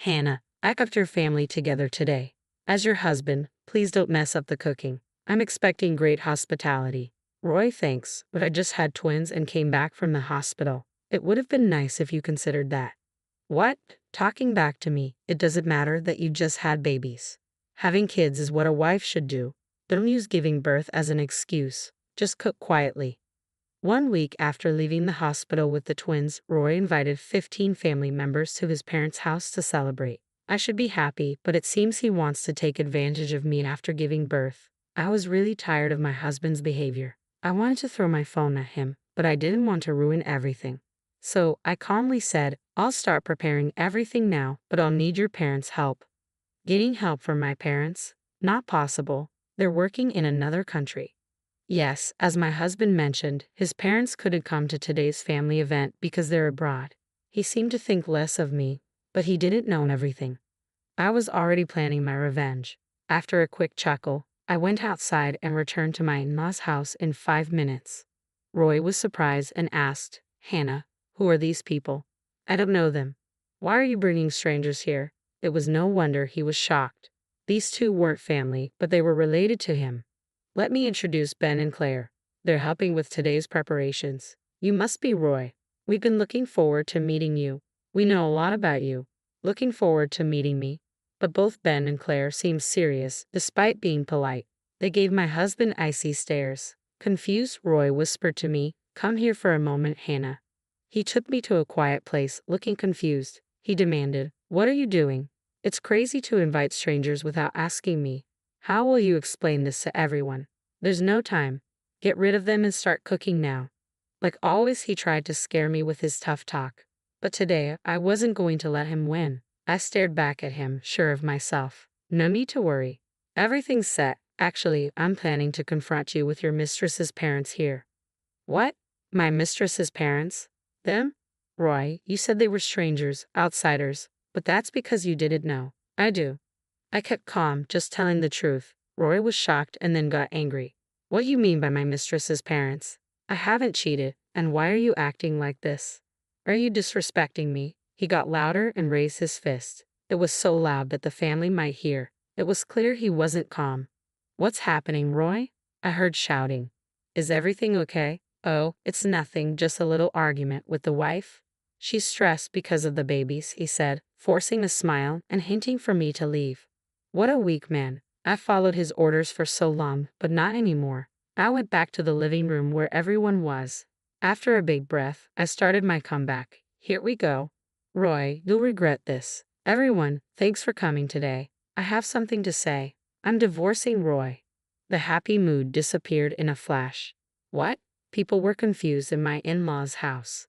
Hannah, I got your family together today. As your husband, please don't mess up the cooking. I'm expecting great hospitality. Roy, thanks, but I just had twins and came back from the hospital. It would have been nice if you considered that. What? Talking back to me, it doesn't matter that you just had babies. Having kids is what a wife should do. Don't use giving birth as an excuse. Just cook quietly. 1 week after leaving the hospital with the twins, Roy invited 15 family members to his parents' house to celebrate. I should be happy, but it seems he wants to take advantage of me after giving birth. I was really tired of my husband's behavior. I wanted to throw my phone at him, but I didn't want to ruin everything. So, I calmly said, I'll start preparing everything now, but I'll need your parents' help. Getting help from my parents? Not possible. They're working in another country. Yes, as my husband mentioned, his parents couldn't come to today's family event because they're abroad. He seemed to think less of me, but he didn't know everything. I was already planning my revenge. After a quick chuckle, I went outside and returned to my in-laws' house in 5 minutes. Roy was surprised and asked, Hannah, who are these people? I don't know them. Why are you bringing strangers here? It was no wonder he was shocked. These two weren't family, but they were related to him. Let me introduce Ben and Claire. They're helping with today's preparations. You must be Roy. We've been looking forward to meeting you. We know a lot about you. Looking forward to meeting me. But both Ben and Claire seemed serious, despite being polite. They gave my husband icy stares. Confused, Roy whispered to me, Come here for a moment, Hannah. He took me to a quiet place, looking confused. He demanded, What are you doing? It's crazy to invite strangers without asking me. How will you explain this to everyone? There's no time. Get rid of them and start cooking now. Like always, he tried to scare me with his tough talk. But today, I wasn't going to let him win. I stared back at him, sure of myself. No need to worry. Everything's set. Actually, I'm planning to confront you with your mistress's parents here. What? My mistress's parents? Them? Roy, you said they were strangers, outsiders, but that's because you didn't know. I do. I kept calm, just telling the truth. Roy was shocked and then got angry. What you mean by my mistress's parents? I haven't cheated, and why are you acting like this? Are you disrespecting me? He got louder and raised his fist. It was so loud that the family might hear. It was clear he wasn't calm. What's happening, Roy? I heard shouting. Is everything okay? Oh, it's nothing, just a little argument with the wife. She's stressed because of the babies, he said, forcing a smile and hinting for me to leave. What a weak man. I followed his orders for so long, but not anymore. I went back to the living room where everyone was. After a big breath, I started my comeback. Here we go. Roy, you'll regret this. Everyone, thanks for coming today. I have something to say. I'm divorcing Roy. The happy mood disappeared in a flash. What? People were confused in my in-laws' house.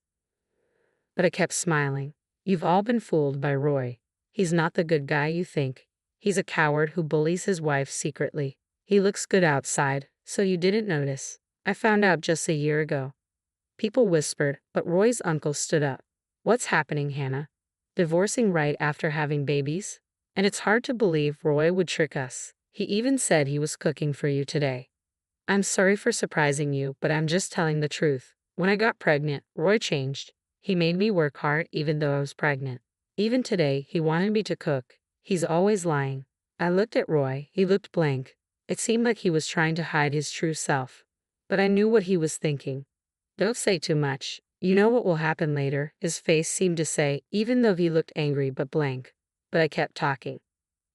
But I kept smiling. You've all been fooled by Roy. He's not the good guy you think. He's a coward who bullies his wife secretly. He looks good outside, so you didn't notice. I found out just a year ago. People whispered, but Roy's uncle stood up. What's happening, Hannah? Divorcing right after having babies? And it's hard to believe Roy would trick us. He even said he was cooking for you today. I'm sorry for surprising you, but I'm just telling the truth. When I got pregnant, Roy changed. He made me work hard even though I was pregnant. Even today, he wanted me to cook. He's always lying. I looked at Roy. He looked blank. It seemed like he was trying to hide his true self. But I knew what he was thinking. Don't say too much. You know what will happen later, his face seemed to say, even though he looked angry but blank. But I kept talking.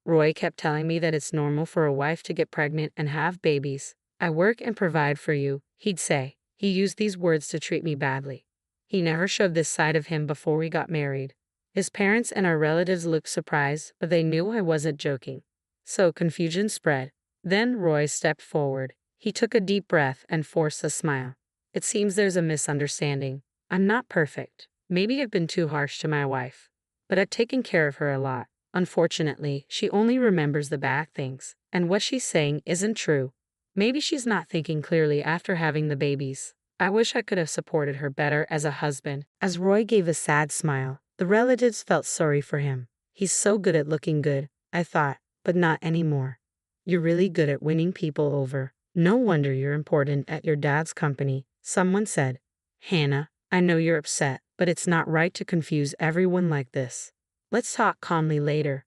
Roy kept telling me that it's normal for a wife to get pregnant and have babies. I work and provide for you, he'd say. He used these words to treat me badly. He never showed this side of him before we got married. His parents and our relatives looked surprised, but they knew I wasn't joking. So confusion spread. Then Roy stepped forward. He took a deep breath and forced a smile. It seems there's a misunderstanding. I'm not perfect. Maybe I've been too harsh to my wife. But I've taken care of her a lot. Unfortunately, she only remembers the bad things, and what she's saying isn't true. Maybe she's not thinking clearly after having the babies. I wish I could have supported her better as a husband. As Roy gave a sad smile, the relatives felt sorry for him. He's so good at looking good, I thought, but not anymore. You're really good at winning people over. No wonder you're important at your dad's company, someone said. Hannah, I know you're upset, but it's not right to confuse everyone like this. Let's talk calmly later.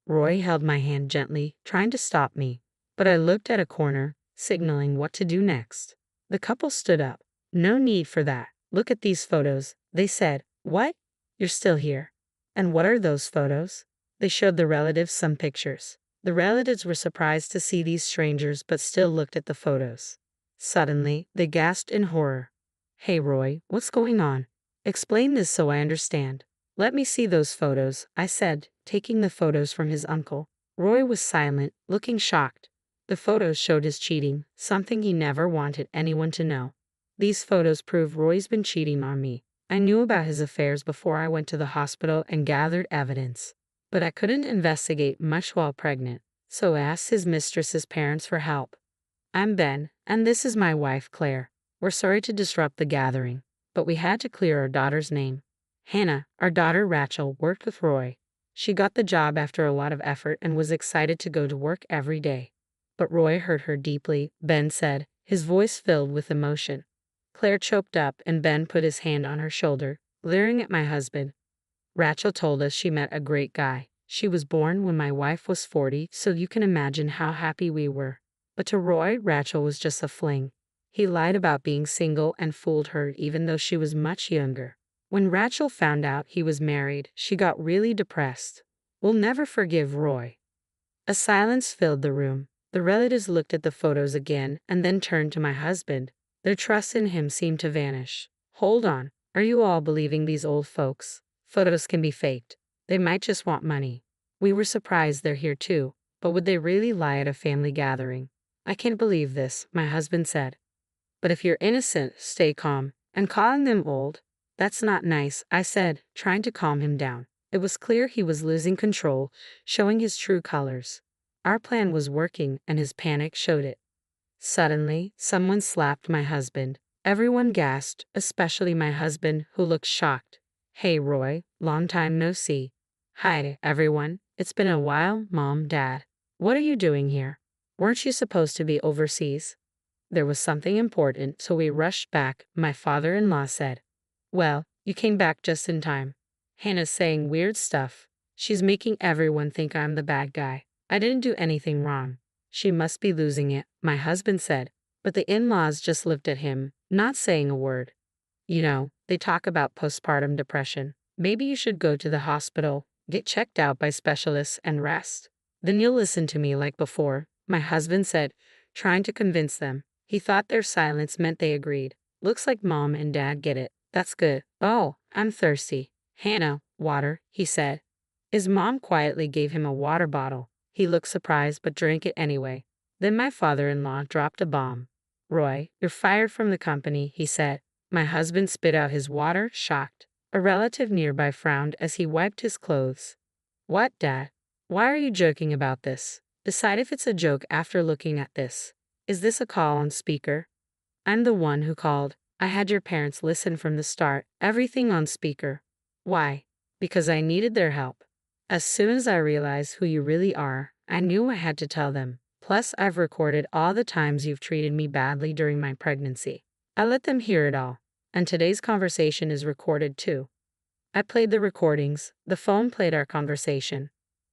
Roy held my hand gently, trying to stop me, but I looked at a corner, signaling what to do next. The couple stood up. No need for that. Look at these photos, they said. What? You're still here. And what are those photos? They showed the relatives some pictures. The relatives were surprised to see these strangers but still looked at the photos. Suddenly, they gasped in horror. Hey Roy, what's going on? Explain this so I understand. Let me see those photos, I said, taking the photos from his uncle. Roy was silent, looking shocked. The photos showed his cheating, something he never wanted anyone to know. These photos prove Roy's been cheating on me. I knew about his affairs before I went to the hospital and gathered evidence. But I couldn't investigate much while pregnant, so I asked his mistress's parents for help. I'm Ben, and this is my wife, Claire. We're sorry to disrupt the gathering, but we had to clear our daughter's name. Hannah, our daughter Rachel, worked with Roy. She got the job after a lot of effort and was excited to go to work every day. But Roy hurt her deeply, Ben said, his voice filled with emotion. Claire choked up and Ben put his hand on her shoulder, leering at my husband. Rachel told us she met a great guy. She was born when my wife was 40, so you can imagine how happy we were. But to Roy, Rachel was just a fling. He lied about being single and fooled her even though she was much younger. When Rachel found out he was married, she got really depressed. We'll never forgive Roy. A silence filled the room. The relatives looked at the photos again and then turned to my husband. Their trust in him seemed to vanish. Hold on, are you all believing these old folks? Photos can be faked. They might just want money. We were surprised they're here too, but would they really lie at a family gathering? I can't believe this, my husband said. But if you're innocent, stay calm. And calling them old? That's not nice, I said, trying to calm him down. It was clear he was losing control, showing his true colors. Our plan was working, and his panic showed it. Suddenly, someone slapped my husband. Everyone gasped, especially my husband, who looked shocked. Hey Roy, long time no see. Hi, everyone. It's been a while, Mom, Dad. What are you doing here? Weren't you supposed to be overseas? There was something important, so we rushed back, my father-in-law said. Well, you came back just in time. Hannah's saying weird stuff. She's making everyone think I'm the bad guy. I didn't do anything wrong. She must be losing it, my husband said. But the in-laws just looked at him, not saying a word. You know, they talk about postpartum depression. Maybe you should go to the hospital, get checked out by specialists, and rest. Then you'll listen to me like before, my husband said, trying to convince them. He thought their silence meant they agreed. Looks like Mom and Dad get it. That's good. Oh, I'm thirsty. Hannah, water, he said. His mom quietly gave him a water bottle. He looked surprised but drank it anyway. Then my father-in-law dropped a bomb. Roy, you're fired from the company, he said. My husband spit out his water, shocked. A relative nearby frowned as he wiped his clothes. What, Dad? Why are you joking about this? Decide if it's a joke after looking at this. Is this a call on speaker? I'm the one who called. I had your parents listen from the start, everything on speaker. Why? Because I needed their help. As soon as I realized who you really are, I knew I had to tell them. Plus, I've recorded all the times you've treated me badly during my pregnancy. I let them hear it all. And today's conversation is recorded too. I played the recordings. The phone played our conversation.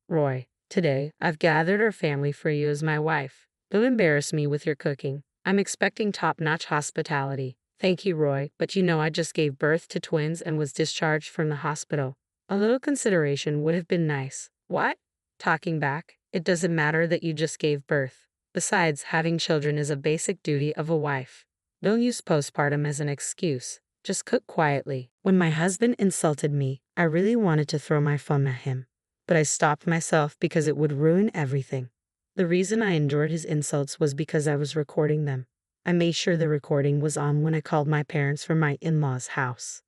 Roy, today, I've gathered our family for you as my wife. Don't embarrass me with your cooking. I'm expecting top-notch hospitality. Thank you, Roy, but you know I just gave birth to twins and was discharged from the hospital. A little consideration would have been nice. What? Talking back, it doesn't matter that you just gave birth. Besides, having children is a basic duty of a wife. Don't use postpartum as an excuse. Just cook quietly. When my husband insulted me, I really wanted to throw my phone at him. But I stopped myself because it would ruin everything. The reason I endured his insults was because I was recording them. I made sure the recording was on when I called my parents from my in-laws' house.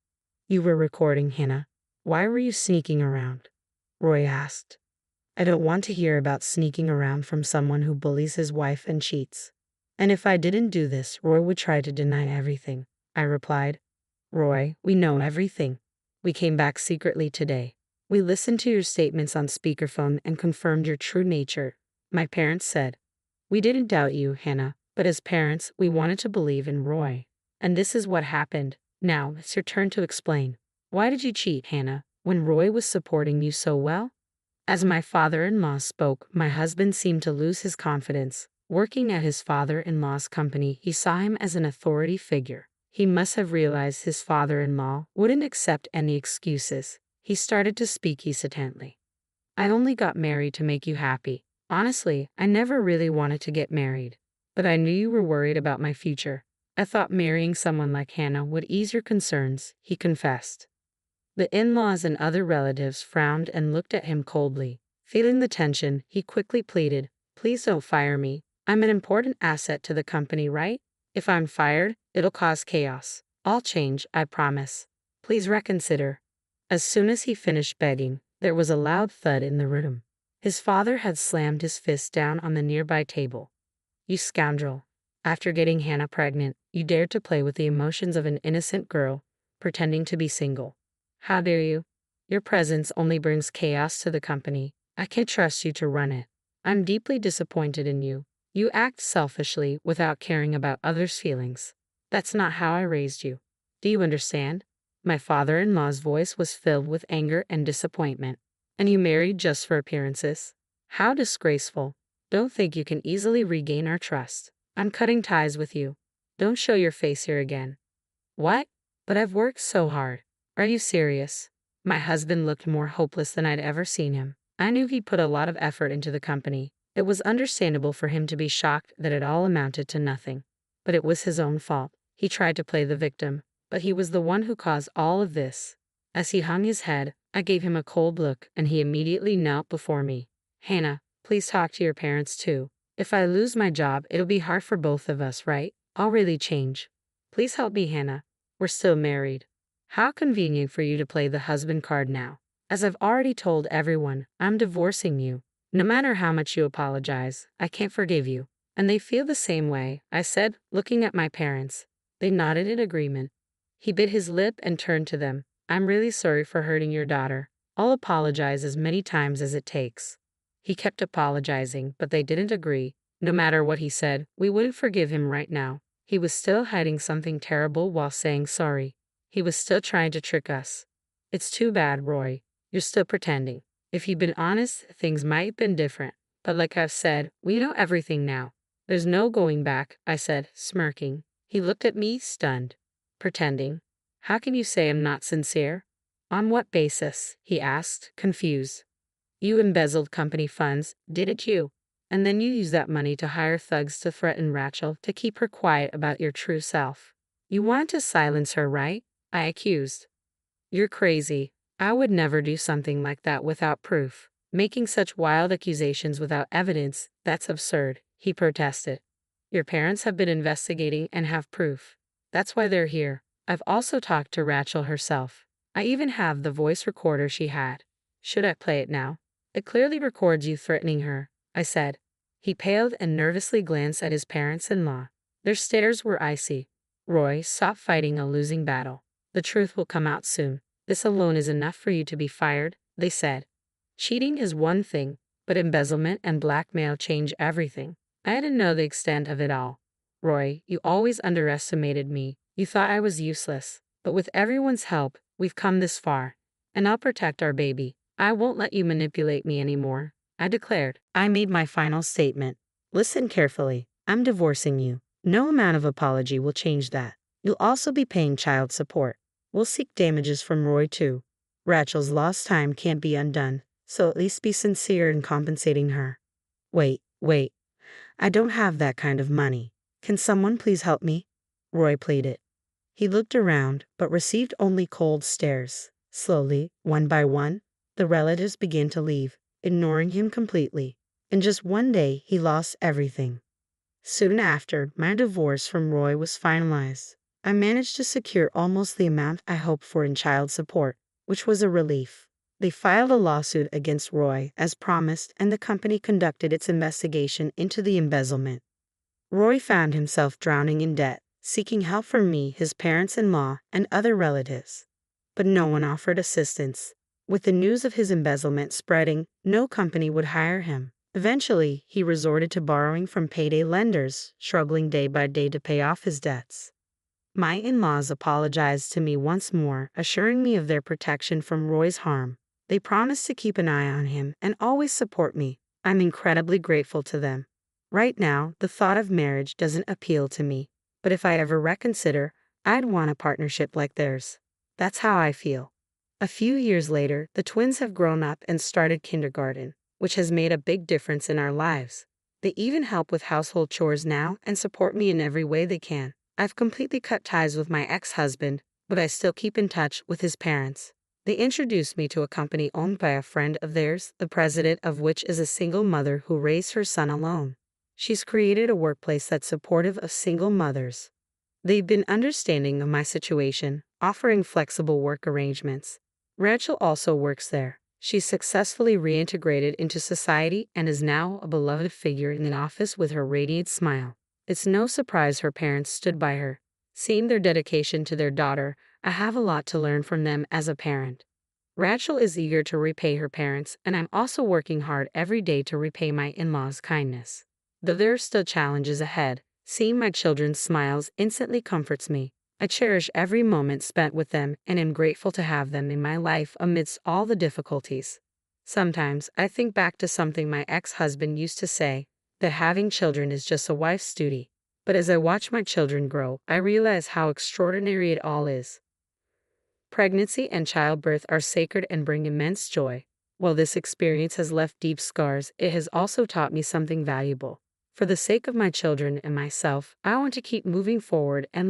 You were recording, Hannah. Why were you sneaking around? Roy asked. I don't want to hear about sneaking around from someone who bullies his wife and cheats. And if I didn't do this, Roy would try to deny everything. I replied. Roy, we know everything. We came back secretly today. We listened to your statements on speakerphone and confirmed your true nature. My parents said. We didn't doubt you, Hannah, but as parents, we wanted to believe in Roy. And this is what happened. Now, it's your turn to explain. Why did you cheat, Hannah? when Roy was supporting you so well? As my father-in-law spoke, my husband seemed to lose his confidence. Working at his father-in-law's company, he saw him as an authority figure. He must have realized his father-in-law wouldn't accept any excuses. He started to speak hesitantly. I only got married to make you happy. Honestly, I never really wanted to get married. But I knew you were worried about my future. I thought marrying someone like Hannah would ease your concerns, he confessed. The in-laws and other relatives frowned and looked at him coldly. Feeling the tension, he quickly pleaded, "Please don't fire me. I'm an important asset to the company, right? If I'm fired, it'll cause chaos. I'll change, I promise. Please reconsider." As soon as he finished begging, there was a loud thud in the room. His father had slammed his fist down on the nearby table. "You scoundrel. After getting Hannah pregnant, you dared to play with the emotions of an innocent girl, pretending to be single. How dare you? Your presence only brings chaos to the company. I can't trust you to run it. I'm deeply disappointed in you. You act selfishly without caring about others' feelings. That's not how I raised you. Do you understand?" My father-in-law's voice was filled with anger and disappointment. "And you married just for appearances? How disgraceful. Don't think you can easily regain our trust. I'm cutting ties with you. Don't show your face here again." "What? But I've worked so hard. Are you serious?" My husband looked more hopeless than I'd ever seen him. I knew he'd put a lot of effort into the company. It was understandable for him to be shocked that it all amounted to nothing. But it was his own fault. He tried to play the victim, but he was the one who caused all of this. As he hung his head, I gave him a cold look, and he immediately knelt before me. "Hannah, please talk to your parents too. If I lose my job, it'll be hard for both of us, right? I'll really change. Please help me, Hannah. We're still married." How convenient for you to play the husband card now. As I've already told everyone, I'm divorcing you. No matter how much you apologize, I can't forgive you. And they feel the same way, I said, looking at my parents. They nodded in agreement. He bit his lip and turned to them. "I'm really sorry for hurting your daughter. I'll apologize as many times as it takes." He kept apologizing, but they didn't agree. No matter what he said, we wouldn't forgive him right now. He was still hiding something terrible while saying sorry. He was still trying to trick us. It's too bad, Roy. You're still pretending. If you'd been honest, things might have been different. But like I've said, we know everything now. There's no going back, I said, smirking. He looked at me, stunned. Pretending? How can you say I'm not sincere? On what basis? He asked, confused. You embezzled company funds, didn't you? And then you used that money to hire thugs to threaten Rachel to keep her quiet about your true self. You want to silence her, right? I accused. You're crazy. I would never do something like that without proof. Making such wild accusations without evidence, that's absurd, he protested. Your parents have been investigating and have proof. That's why they're here. I've also talked to Rachel herself. I even have the voice recorder she had. Should I play it now? It clearly records you threatening her, I said. He paled and nervously glanced at his parents-in-law. Their stares were icy. Roy, stop fighting a losing battle. The truth will come out soon. This alone is enough for you to be fired, they said. Cheating is one thing, but embezzlement and blackmail change everything. I didn't know the extent of it all. Roy, you always underestimated me. You thought I was useless. But with everyone's help, we've come this far. And I'll protect our baby. I won't let you manipulate me anymore, I declared. I made my final statement. Listen carefully. I'm divorcing you. No amount of apology will change that. You'll also be paying child support. We'll seek damages from Roy too. Rachel's lost time can't be undone, so at least be sincere in compensating her. Wait. I don't have that kind of money. Can someone please help me? Roy pleaded. He looked around, but received only cold stares. Slowly, one by one, the relatives began to leave, ignoring him completely. In just one day, he lost everything. Soon after, my divorce from Roy was finalized. I managed to secure almost the amount I hoped for in child support, which was a relief. They filed a lawsuit against Roy, as promised, and the company conducted its investigation into the embezzlement. Roy found himself drowning in debt, seeking help from me, his parents-in-law, and other relatives. But no one offered assistance. With the news of his embezzlement spreading, no company would hire him. Eventually, he resorted to borrowing from payday lenders, struggling day by day to pay off his debts. My in-laws apologized to me once more, assuring me of their protection from Roy's harm. They promised to keep an eye on him and always support me. I'm incredibly grateful to them. Right now, the thought of marriage doesn't appeal to me, but if I ever reconsider, I'd want a partnership like theirs. That's how I feel. A few years later, the twins have grown up and started kindergarten, which has made a big difference in our lives. They even help with household chores now and support me in every way they can. I've completely cut ties with my ex-husband, but I still keep in touch with his parents. They introduced me to a company owned by a friend of theirs, the president of which is a single mother who raised her son alone. She's created a workplace that's supportive of single mothers. They've been understanding of my situation, offering flexible work arrangements. Rachel also works there. She's successfully reintegrated into society and is now a beloved figure in the office with her radiant smile. It's no surprise her parents stood by her. Seeing their dedication to their daughter, I have a lot to learn from them as a parent. Rachel is eager to repay her parents, and I'm also working hard every day to repay my in-laws' kindness. Though there are still challenges ahead, seeing my children's smiles instantly comforts me. I cherish every moment spent with them and am grateful to have them in my life amidst all the difficulties. Sometimes I think back to something my ex-husband used to say, that having children is just a wife's duty. But as I watch my children grow, I realize how extraordinary it all is. Pregnancy and childbirth are sacred and bring immense joy. While this experience has left deep scars, it has also taught me something valuable. For the sake of my children and myself, I want to keep moving forward and